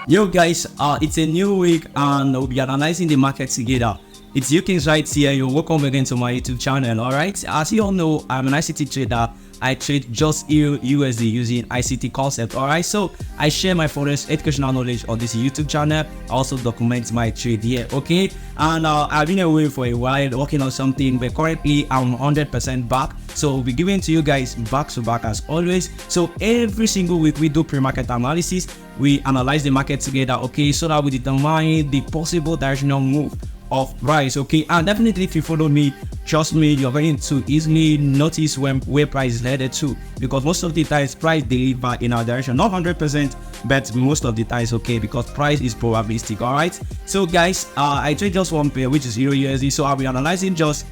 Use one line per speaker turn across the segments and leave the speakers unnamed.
Yo guys, it's a new week and we'll be analyzing the market together. It's Yukins right here. You're welcome again to my YouTube channel. Alright, as you all know, I'm an ICT trader. I trade just EURUSD using ICT concept. Alright, so I share my Forex educational knowledge on this YouTube channel. I also document my trade here. Okay, and I've been away for a while working on something, but currently I'm 100% back. So we'll be giving to you guys back to back as always. So every single week we do pre-market analysis. We analyze the market together, okay, so that we determine the possible directional move of price, okay. And definitely if you follow me, trust me, you're going to easily notice where price is headed to, because most of the times price deliver in our direction, not 100%, but most of the times, okay, because price is probabilistic. All right, so guys, I trade just one pair, which is EURUSD. So I'll be analyzing just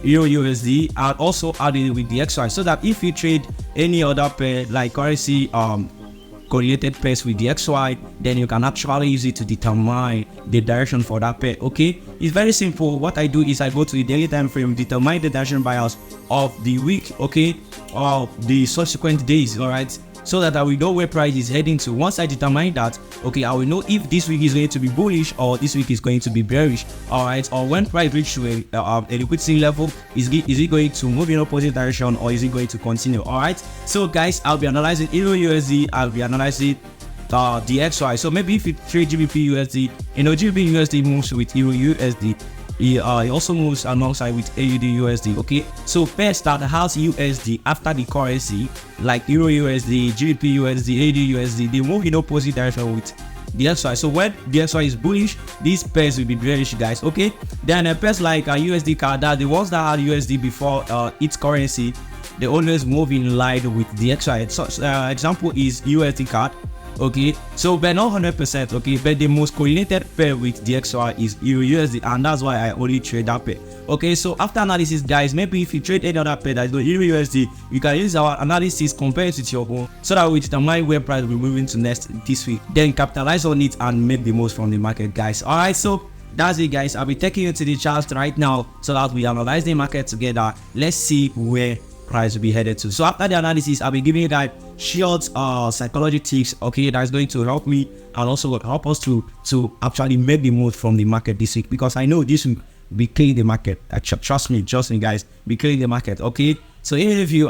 EURUSD and also adding it with the XY, so that if you trade any other pair like currency correlated pairs with the XY, then you can actually use it to determine the direction for that pair. Okay, it's very simple. What I do is I go to the daily time frame, determine the direction bias of the week, okay, or the subsequent days. All right, so that I will know where price is heading to. Once I determine that, okay, I will know if this week is going to be bullish or this week is going to be bearish. All right, or when price reach to a liquidity level, is it going to move in opposite direction or is it going to continue? All right, so guys, I'll be analyzing EURUSD, I'll be analyzing the XY. So maybe if you trade GBP USD, you know, GBP USD moves with EURUSD. It also moves alongside with AUD USD. Okay, so pairs that has USD after the currency like EURUSD, GBP USD, AUD USD, they move in opposite direction with the XY. So when the XY is bullish, these pairs will be bearish, guys. Okay, then pairs like USD card, that the ones that had USD before its currency, they always move in line with the XY. So example is USD card. Okay, so but not 100%, okay, but the most correlated pair with the XY is EURUSD, and that's why I only trade that pair. Okay, so after analysis, guys, maybe if you trade any other pair that is not EURUSD, you can use our analysis, compare it with your own, so that we determine where price will be moving to next this week, then capitalize on it and make the most from the market, guys. All right, so that's it, guys. I'll be taking you to the charts right now so that we analyze the market together. Let's see where price will be headed to. So after the analysis, I'll be giving you guys short psychology tips, okay, that's going to help me and also help us to actually make the move from the market this week, because I know this will be cleaning the market. Trust me guys, be cleaning the market. Okay, so even if you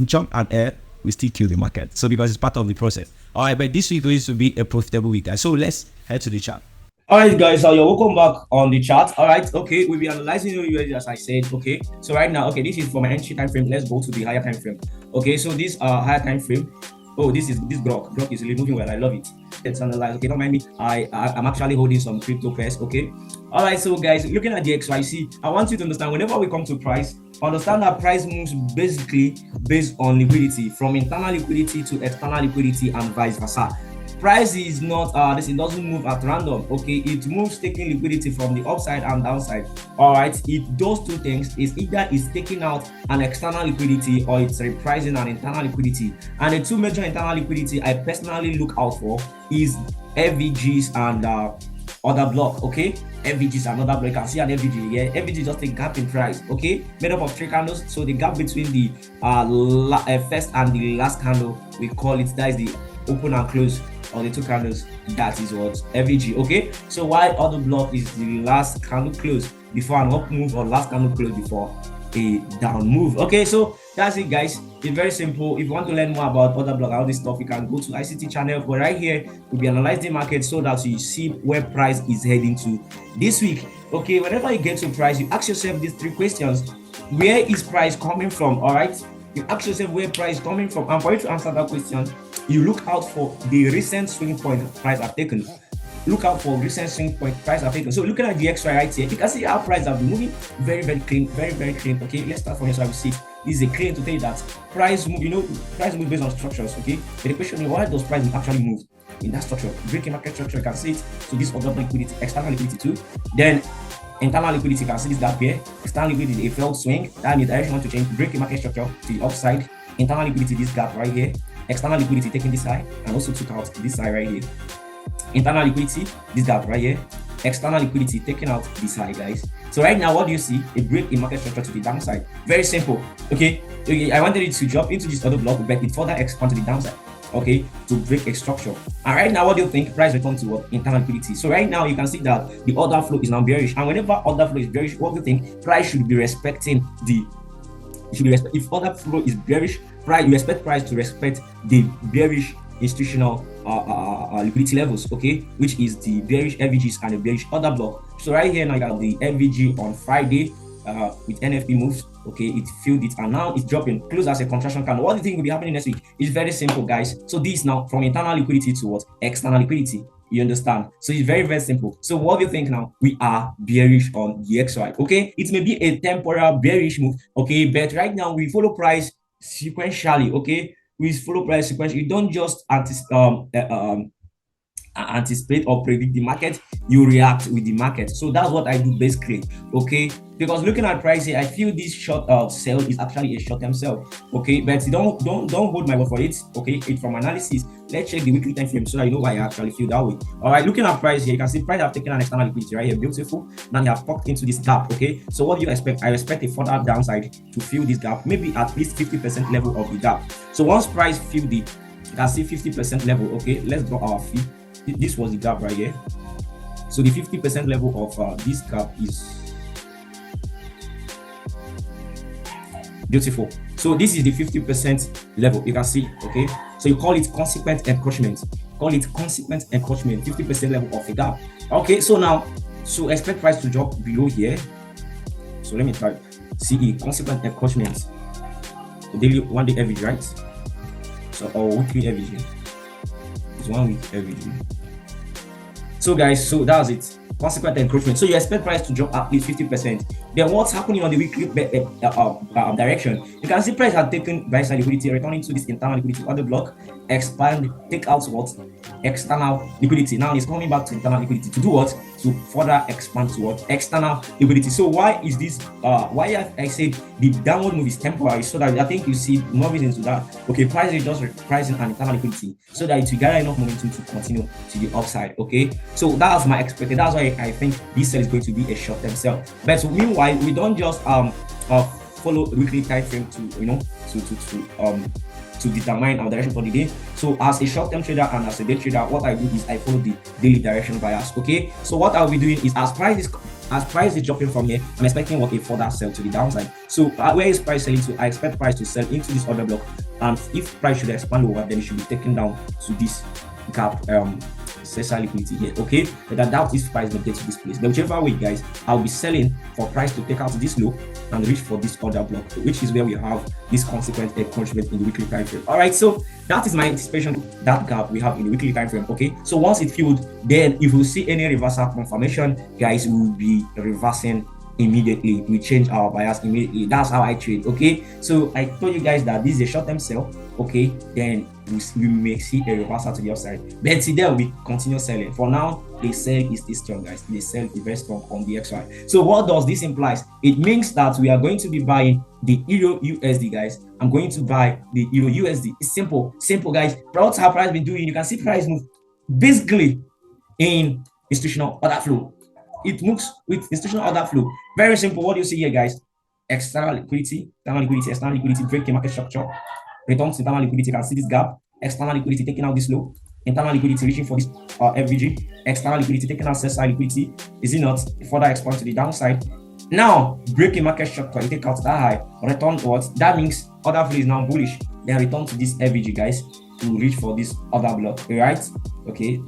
jump and air, we still kill the market, so because it's part of the process. All right, but this week is to be a profitable week, guys. So let's head to the chart. All right, guys, so you're welcome back on the chart. All right, okay, we'll be analyzing USD as I said. Okay, so right now, okay, this is for my entry time frame. Let's go to the higher time frame. Okay, so this higher time frame, oh, this block is really moving well. I love it. Let's analyze. Okay, don't mind me, I'm actually holding some crypto pairs. Okay, all right, so guys, looking at the XYC, I want you to understand, whenever we come to price, understand that price moves basically based on liquidity, from internal liquidity to external liquidity and vice versa. Price is not it doesn't move at random. Okay, it moves taking liquidity from the upside and downside. All right, it does two things. Is either it's taking out an external liquidity or it's repricing an internal liquidity. And the two major internal liquidity I personally look out for is FVGs and other block. Okay, FVGs and other block. You can see an FVG here. FVG just a gap in price. Okay, made up of three candles. So the gap between the first and the last candle, we call it, that is the open and close of the two candles. That is what FVG. Okay, so while other block is the last candle close before an up move, or last candle close before a down move. Okay, so that's it, guys. It's very simple. If you want to learn more about other block, all this stuff, you can go to ICT channel. But right here, we'll be analyzing the market so that you see where price is heading to this week. Okay, whenever you get to price, you ask yourself these three questions: where is price coming from? All right, you ask yourself where price is coming from, and for you to answer that question, you look out for the recent swing point price have taken. Look out for recent swing point price have taken. So looking at the XY right here, you can see how price have been moving very clean, very clean. Okay, let's start from here so I will see. This is a claim to tell you that price move, you know, price move based on structures. Okay, but the question is, why does price actually move in that structure? Breaking market structure, you can see it. So this other liquidity, external liquidity too. Then internal liquidity, you can see this gap here. External liquidity, a failed swing. That means direction want to change, breaking market structure to the upside. Internal liquidity, this gap right here. External liquidity taking this high and also took out this side right here. Internal liquidity, this gap right here. external liquidity taking out this high, guys. So right now, what do you see? A break in market structure to the downside. Very simple. Okay, I wanted it to drop into this other block, but it further expand to the downside. Okay, to break a structure. And right now, what do you think? Price return to what? Internal liquidity. So right now, you can see that the order flow is now bearish, and whenever order flow is bearish, what do you think? Price should be respecting the. If order flow is bearish, you expect price to respect the bearish institutional liquidity levels, okay, which is the bearish FVGs and the bearish order block. So right here now, you got the FVG on Friday with NFP moves. Okay, it filled it and now it's dropping, close as a contraction candle. What do you think will be happening next week? It's very simple, guys. So this now from internal liquidity to what? External liquidity. You understand? So it's very, very simple. So what do you think now? We are bearish on the XY. Okay, it may be a temporal bearish move. Okay, but right now we follow price sequentially. Okay, we follow price sequentially. You don't just anticipate or predict the market, you react with the market. So that's what I do basically. Okay, because looking at price here, I feel this short sell is actually a short-term sell. Okay, but don't hold my word for it. Okay, it's from analysis. Let's check the weekly time frame so that you know why I actually feel that way. All right, looking at price here, you can see price have taken an external liquidity right here, beautiful. Now they have popped into this gap. Okay, so what do you expect? I expect a further downside to fill this gap, maybe at least 50% level of the gap. So once price fill the, you can see 50% level. Okay, let's draw our fee. This was the gap right here. So the 50% level of this gap is beautiful. So this is the 50% level. You can see. Okay, so you call it consequent encroachment. Call it consequent encroachment. 50% level of the gap. Okay, so now, so expect price to drop below here. So let me type CE, consequent encroachment. Daily 1 day average, right? So or weekly average. It's 1 week average. So guys, so that's it. Consequent encroachment. So you expect price to drop at least 50%. Then what's happening on the weekly direction? You can see price has taken buy side liquidity, returning to this internal liquidity on the block, expand, take out what? External liquidity. Now it's coming back to internal liquidity to do what? To further expand to what? External liquidity. So why is this? Why I said the downward move is temporary, so that I think you see more reasons to that. Okay, price is just pricing an internal liquidity so that it will gather enough momentum to continue to the upside. Okay, so that's my expectation. That's why I think this sell is going to be a short-term sell. But so meanwhile, we don't just follow weekly time frame to to determine our direction for the day. So as a short-term trader and as a day trader, what I do is I follow the daily direction bias. Okay, so what I'll be doing is as price is dropping from here, I'm expecting what a further sell to the downside. So where is price selling to? I expect price to sell into this order block, and if price should expand over, then it should be taken down to this gap sell liquidity here. Okay, but I doubt this price will get to this place. But whichever way, guys, I'll be selling for price to take out this low and reach for this order block, which is where we have this consequent encroachment in the weekly time frame. All right, so that is my anticipation, that gap we have in the weekly time frame. Okay, so once it filled, then if we see any reversal confirmation, guys, we will be reversing immediately. We change our bias immediately. That's how I trade. Okay, so I told you guys that this is a short-term sell. Okay, then we may see a reversal to the upside, but today we continue selling. For now, the sell is this strong, guys. The sell is very strong on the XY. So what does this imply? It means that we are going to be buying the EURUSD, guys. I'm going to buy the EURUSD. It's simple, guys. What have price been doing? You can see price move basically in institutional order flow. It moves with institutional order flow. Very simple. What do you see here, guys? External liquidity, external liquidity, break the market structure, return to internal liquidity. You can see this gap. External liquidity taking out this low, internal liquidity reaching for this FVG, external liquidity taking out sell liquidity. Is it not? Further expand to the downside. Now breaking market structure, you take out that high, return what? That means order flow is now bullish. Then return to this FVG, guys, to reach for this other block. Right? Okay.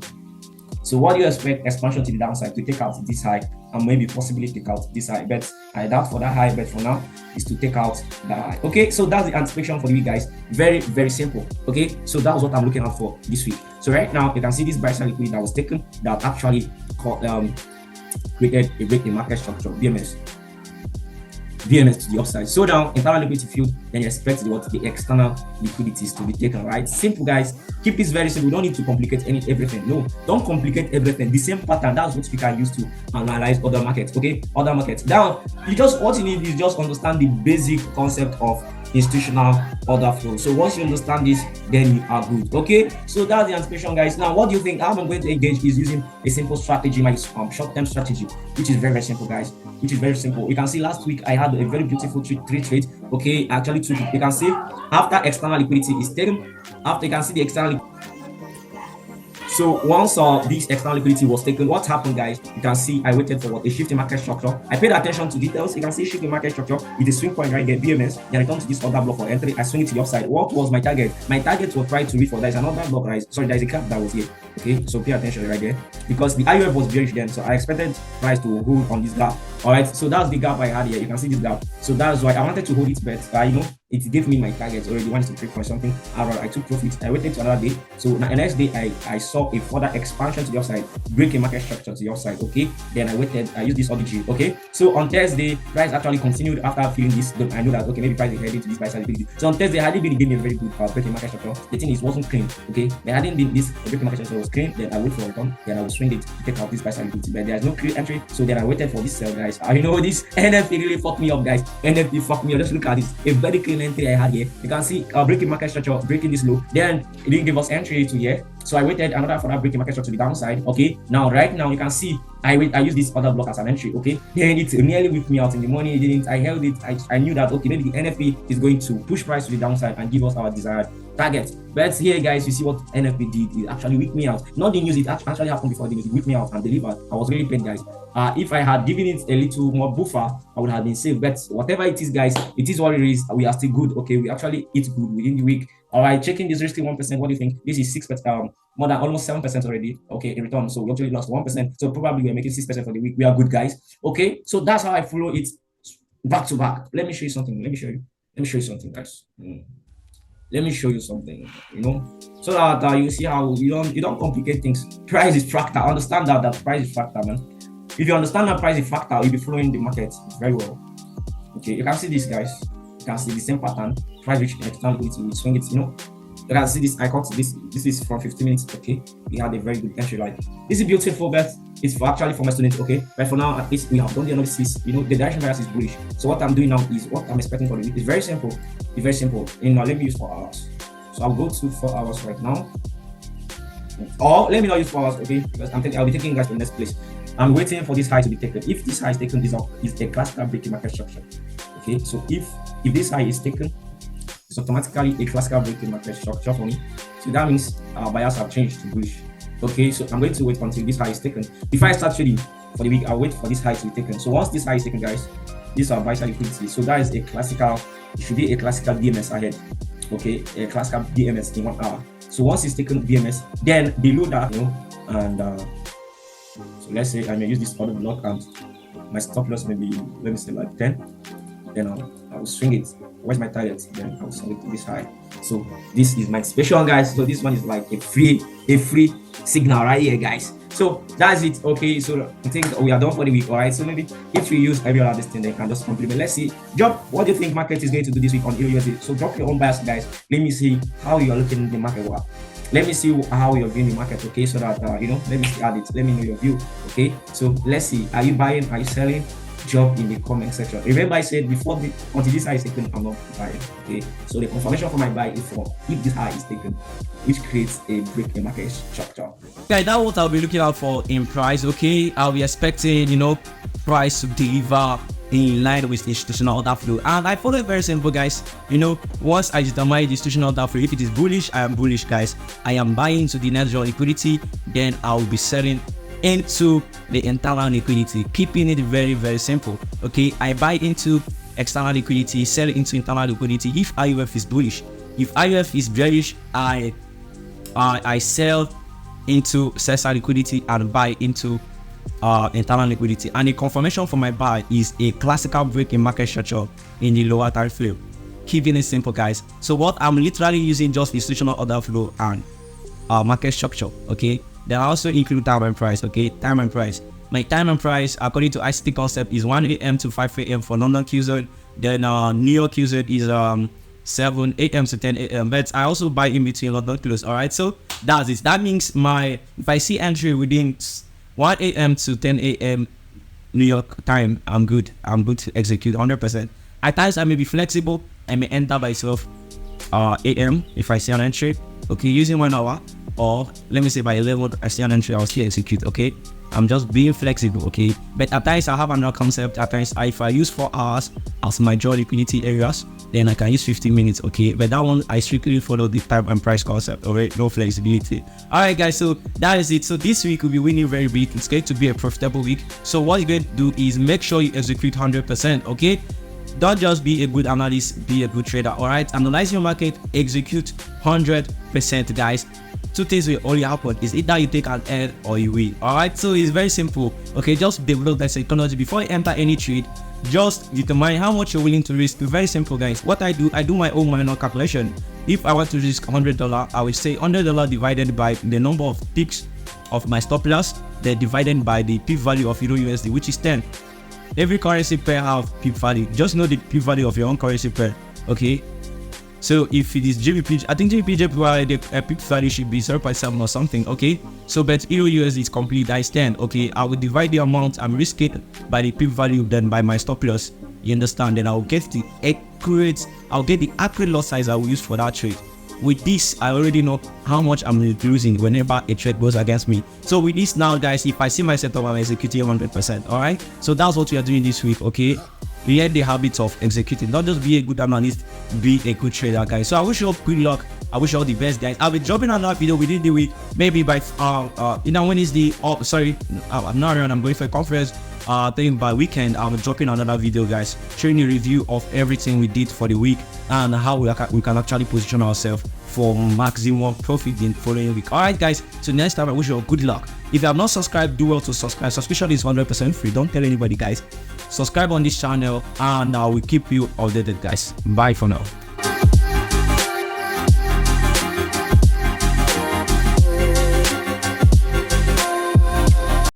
So what do you expect? Expansion to the downside to take out this high and maybe possibly take out this high. But I doubt for that high, but for now is to take out that high. Okay, so that's the anticipation for the week, guys. Very, very simple. Okay, so that was what I'm looking out for this week. So right now you can see this buy side liquidity that was taken that actually created a break in market structure, BMS to the upside. So now internal liquidity field, then you expect the external liquidities to be taken. Right? Simple, guys. Keep this very simple. We don't need to complicate everything. No, don't complicate everything. The same pattern. That's what we can use to analyze other markets. Okay, other markets. Now, what you need is just understand the basic concept of
institutional order flow. So once you understand this, then you are good. Okay, so that's the anticipation, guys. Now what do you think? How I'm going to engage is using a simple strategy, my short-term strategy, which is very simple, guys, which is very simple. You can see last week I had a very beautiful three trades. Okay, actually two. You can see after external liquidity is taken, after you can see the external. So once this external liquidity was taken, what happened, guys? You can see I waited for what? A shift in market structure. I paid attention to details. You can see shift in market structure with a swing point right there, BMS. Then I come to this other block for entry. I swing it to the upside. What was my target? My target was try to read for. There is another block, right? Sorry, there is a cap that was here. Okay, so pay attention right there because the IUF was bearish then, so I expected price to hold on this gap. All right, so that's the gap I had here. You can see this gap. So that's why I wanted to hold it, but it gave me my target already. 1 to something. I took profit. I waited to another day. So the next day I saw a further expansion to the upside, breaking market structure to the upside. Okay, then I waited. I used this ODG. Okay, so on Thursday, price actually continued after feeling this. I know that okay, maybe price is heading to this price. So on Thursday, hadn't been gave me a very good breaking market structure. The thing is wasn't clean. Okay, there hadn't been this breaking market structure was clean. Then I wait for a return. Then I will swing it to take out this price liquidity. But there's no clear entry. So then I waited for this sell, guys. This NFT really fucked me up, guys. NFT fucked me up. Just look at this. A very clean entry I had here. You can see breaking market structure, breaking this low. Then it didn't give us entry to here. So I waited another for that breaking market structure to the downside. Okay. Now, right now, you can see I use this other block as an entry. Okay. Then it nearly whipped me out in the morning. It didn't. I held it. I knew that okay, maybe the NFP is going to push price to the downside and give us our desired target. But here, guys, you see what NFP did. It actually whipped me out. Not the news. It actually happened before the news. It whipped me out and delivered. I was really paid, guys. If I had given it a little more buffer, I would have been safe. But whatever it is, guys, it is what it is. We are still good. Okay, we actually eat good within the week. All right, checking this risky 1%. What do you think? This is 6%, more than almost 7% already. Okay, in return. So we actually lost 1%. So probably we're making 6% for the week. We are good, guys. Okay, so that's how I follow it back to back. Let me show you something. Let me show you something, guys. Let me show you something, so that you see how you don't complicate things. Price is fractal. Understand that price is fractal, man. If you understand that price is fractal, you'll be following the market very well. Okay, you can see this, guys. You can see the same pattern. Price reaching external liquidity, we swing it. You can see this. I caught this. This is from 15 minutes. Okay, we had a very good entry. Right, this is beautiful, but it's actually for my students. Okay, but for now, at least we have done the analysis. The direction bias is bullish. So what I'm doing now is what I'm expecting for the week. It's very simple. It's very simple. Let me use 4 hours. So I'll go to 4 hours right now. Or let me not use 4 hours. Okay, because I'll be taking you guys to the next place. I'm waiting for this high to be taken. If this high is taken, this is a classical breaking market structure. Okay, so if this high is taken, it's automatically a classical breaking market structure for me. So that means our bias have changed to bullish. Okay, so I'm going to wait until this high is taken. If I start trading for the week, I'll wait for this high to be taken. So once this high is taken, guys, these are buy-side liquidity. So that is a classical. It should be a classical BMS ahead. Okay, a classical BMS in 1 hour. So once it's taken BMS, then below that, and so let's say I may use this other block and my stop loss maybe, let me say like 10. Then I will swing it. Where's my target? Then I will swing it to this high. So this is my special, guys. So this one is like a free signal right here, guys. So that's it. Okay, so I think we are done for the week. All right, so maybe if we use every other thing, they can just complement. Let's see. Drop what do you think market is going to do this week on EURUSD. So drop your own bias, guys. Let me see how you are looking in the market. Let me see how you're viewing the market. Okay, so that let me see add it. Let me know your view. Okay, so let's see. Are you buying? Are you selling? Drop in the comment section. Remember, I said before until this high is taken, I'm not buying. Okay, so the confirmation for my buy is for if this high is taken, which creates a break in market structure.
Okay, that's what I'll be looking out for in price. Okay, I'll be expecting price to deliver in line with the institutional order flow, and I follow it very simple, guys. Once I determine the institutional order flow, if it is bullish, I am bullish, guys. I am buying to the natural liquidity, then I'll be selling into the internal liquidity, keeping it very, very simple. Okay, I buy into external liquidity, sell into internal liquidity if IUF is bullish. If IUF is bearish, I sell into sell liquidity and buy into internal liquidity. And the confirmation for my buy is a classical break in market structure in the lower time frame, keeping it simple, guys. So what I'm literally using just institutional order flow and market structure. Okay, then I also include time and price. Okay, time and price. My time and price according to ICT concept is 1 a.m. to 5 a.m. for London QZ. Then New York QZ is 7 a.m. to 10 a.m. But I also buy in between London close. All right, so that's it. That means if I see entry within 1 a.m. to 10 a.m. New York time, I'm good. I'm good to execute 100%. At times I may be flexible. I may enter by 12 a.m. if I see an entry, okay, using 1 hour, or let me say by 11 I see an entry, I'll still execute. Okay, I'm just being flexible. Okay, but at times I have another concept. At times if I use 4 hours as my draw liquidity areas, then I can use 15 minutes. Okay, but that one I strictly follow the time and price concept. Alright, no flexibility. Alright guys, so that is it. So this week will be winning very big. It's going to be a profitable week. So what you're going to do is make sure you execute 100%. Okay, don't just be a good analyst, be a good trader. All right, analyze your market, execute 100%, guys. Two things will only happen: is either you take an L or you win. All right, so it's very simple. Okay, just develop that psychology before you enter any trade. Just determine how much you're willing to risk. It's very simple, guys. What I do my own manual calculation. If I want to risk $100, I will say $100 divided by the number of ticks of my stop loss, then divided by the p value of EURUSD, which is 10. Every currency pair have peak value. Just know the peak value of your own currency pair. Okay, so if it is GBP, I think GBP the peak value should be 0.7 or something. Okay, so but EURUSD is complete, that is 10. Okay, I will divide the amount I'm risking by the peak value, then by my stop loss. You understand? Then I'll get the accurate loss size I will use for that trade. With this, I already know how much I'm losing whenever a trade goes against me. So with this now, guys, if I see my setup, I'm executing 100%. All right, so that's what we are doing this week. Okay, create the habit of executing. Not just be a good analyst, be a good trader, guys. So I wish you all good luck. I wish you all the best, guys. I'll be dropping another video within the week, maybe by Wednesday. Oh, sorry, I'm not around. I'm going for a conference. I think by weekend I'll be dropping another video, guys, showing a review of everything we did for the week and how we can actually position ourselves for maximum profit in the following week. All right, guys. So next time, I wish you all good luck. If you have not subscribed, do well to subscribe. Subscription is 100% free. Don't tell anybody, guys. Subscribe on this channel, and I will keep you updated, guys. Bye for now.